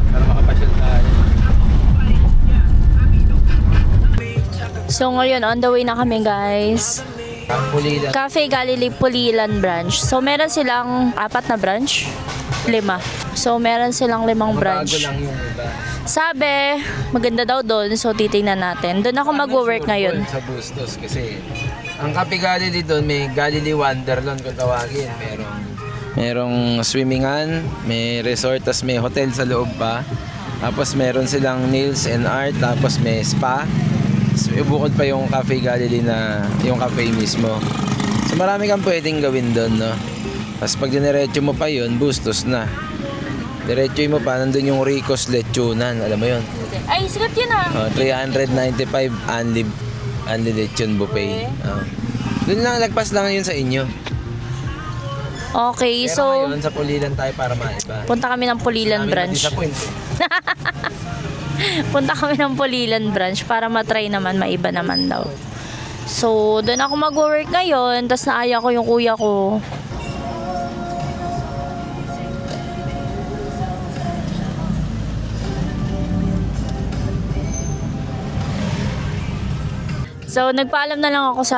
Para makapasyal tayo. So ngayon, on the way na kami guys. Pulilan. Cafe Galilee Pulilan branch. So meron silang 4 na branch. 5. So meron silang 5 Bago branch. lang yung iba. Sabi, maganda daw doon. So titingnan natin. Doon ako mag-work ngayon. Sa Bustos kasi ang Cafe Galilee doon may Galilee Wonderland kung tawagin. Merong swimmingan, may resort, tas may hotel sa loob pa. Tapos meron silang nails and art, tapos may spa. So, bukod pa yung Cafe Galilee na yung cafe mismo. So marami kang pwedeng gawin doon, no? Tapos pag diniretso mo pa yun, Bustos na. Diretso mo pa, nandun yung Rico's Lechonan, alam mo yun? Ay, sikat yun ah. 395 only lechon buffet. Doon lang, lagpas lang yun sa inyo. Okay, Pero so ngayon, sa Pulilan tayo para maiba. punta kami ng Pulilan branch. Punta kami ng Pulilan branch para matry naman, maiba naman daw. So, doon ako mag-work ngayon, tapos naaya ko yung kuya ko. So, nagpaalam na lang ako sa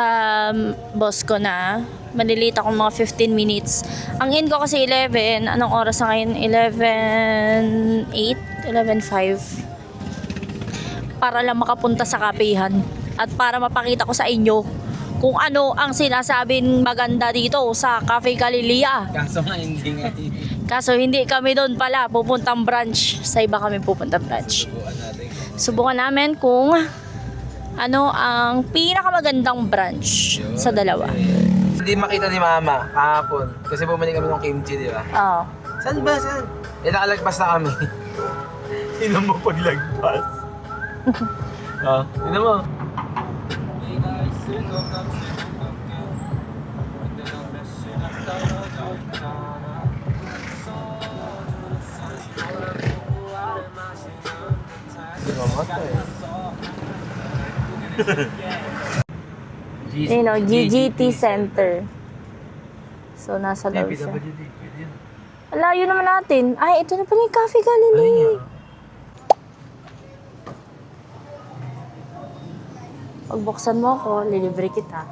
boss ko na malilate ako mga 15 minutes. Ang in ko kasi 11. Anong oras na ngayon? 11:08? 11:05. Para lang makapunta sa kapehan. At para mapakita ko sa inyo kung ano ang sinasabing maganda dito sa Cafe Galilea. Kaso nga hindi nga. Kaso hindi kami doon pala pupuntang branch. Sa iba kami pupuntang branch. Subukan namin kung ano ang pinakamagandang branch sa dalawa. Hindi makita ni Mama kahapon kasi bumalik kami ng kimchi, di ba? Oo. Saan ba? Saan? Nakalagpas na kami. Sino mo paglagpas? Sino mo? Hindi mo mata eh. You know, GGT Center. So, nasa loob siya. Alayo naman natin. Ay, ito na pala yung Cafe Galilee. Pag buksan mo ako, lilibre kita.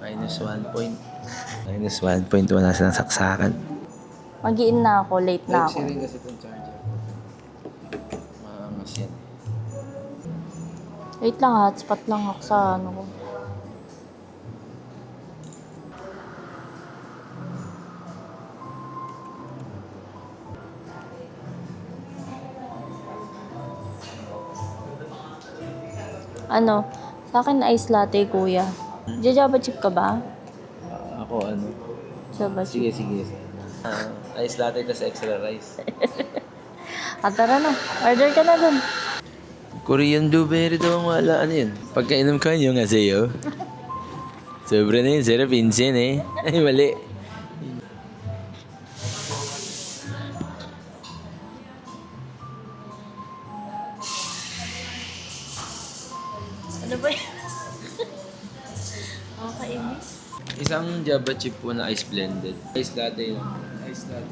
-1 point. -1 point. Wala silang saksakan. Mag-iin na ako, late na ako. Type-C rin kasi itong charger. Maangas yan. Wait lang, hotspot lang ako sa ano ko. Ano? Sa akin ice latte, kuya. Java chip ka ba? Ako ano? Java chip. Sige. Ice latte tas extra rice. Tara na. Order ka na dun. Korean blueberry daw ang wala. Ano yun? Pagkainom ka nyo nga sa'yo. Sobra na yun. Sarap pinsin eh. Ay, mali. Ano ba yun? Nakakainis. Isang Java chip po na ice blended. Ice latte lang. Ice latte.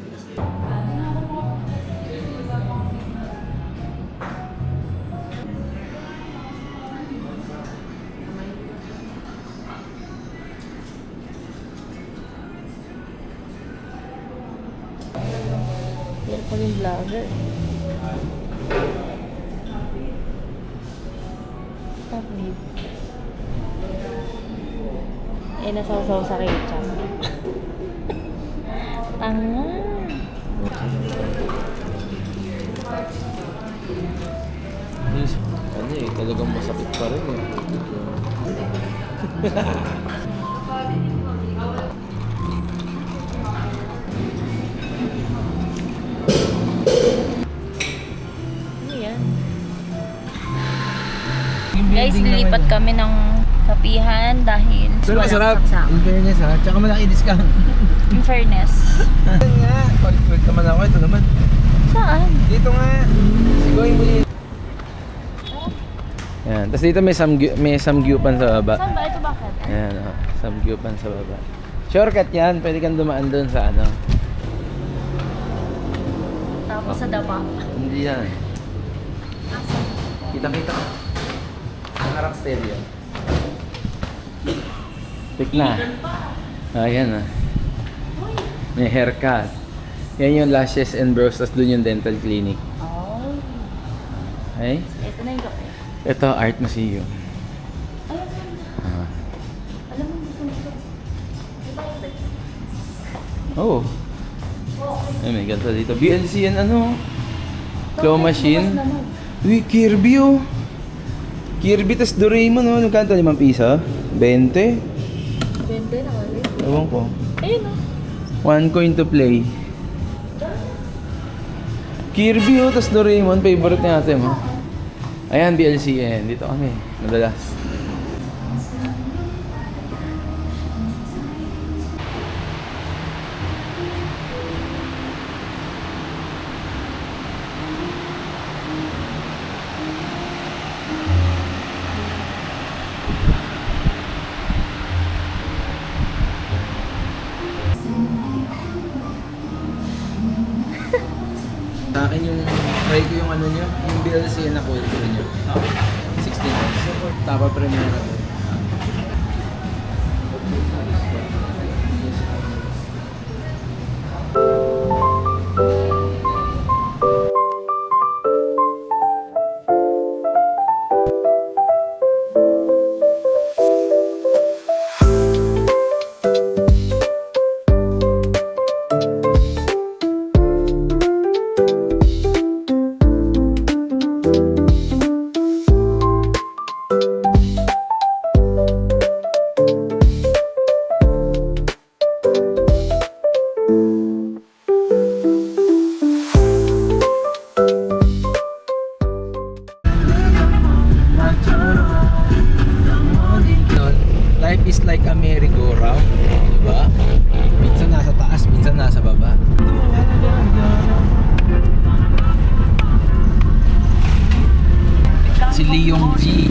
Yan pa yung vlogger. Tapos. Eh, nasasaw sa ketchup. Tanga. Ano eh, talagang masakit pa rin eh. Ano yan? Guys, lilipat kami ng kapihan dahil Pero masarap. In fairness ha. Tsaka malaki discount. In fairness. Yan nga. Palit naman ako. Ito naman. Saan? Dito nga. Sigoy mo yun. Yan. Tapos dito may samgyupan sa baba. Saan ba? Ito bakit? Ayan, Samgyupan sa baba. Shortcut yan, pwede kang dumaan doon sa ano. Tapos sa dapa. Hindi yan. Kita-kita. Ang harap stereo. Pick na. Ayan na. May haircut. Yan yung lashes and brows, tapos doon yung dental clinic. Oh. Okay? Ito na yung kape. Ito, Art Museum. Alam mo, gusto mo ito. Ito ito. Oh. Ay, may ganito dito. BLC yan ano? Claw machine. Uy, Kirby oh. Kirby tas Doraemon oh. Nagkanta 5 piso? 20? 20 na ulit. Ewan ko. Ayun oh. 1 coin to play. Kirby oh, tas Doraemon. Favorite natin mo. Ayan, BLCN. Dito kami. Madalas. Sa akin yung try ko yung ano nyo, yung BLC na cold brew nyo. 16 ounce. Tapa Primera. Life is like a merry-go-round, diba? Minsan nasa taas, minsan nasa baba. Si Leong G.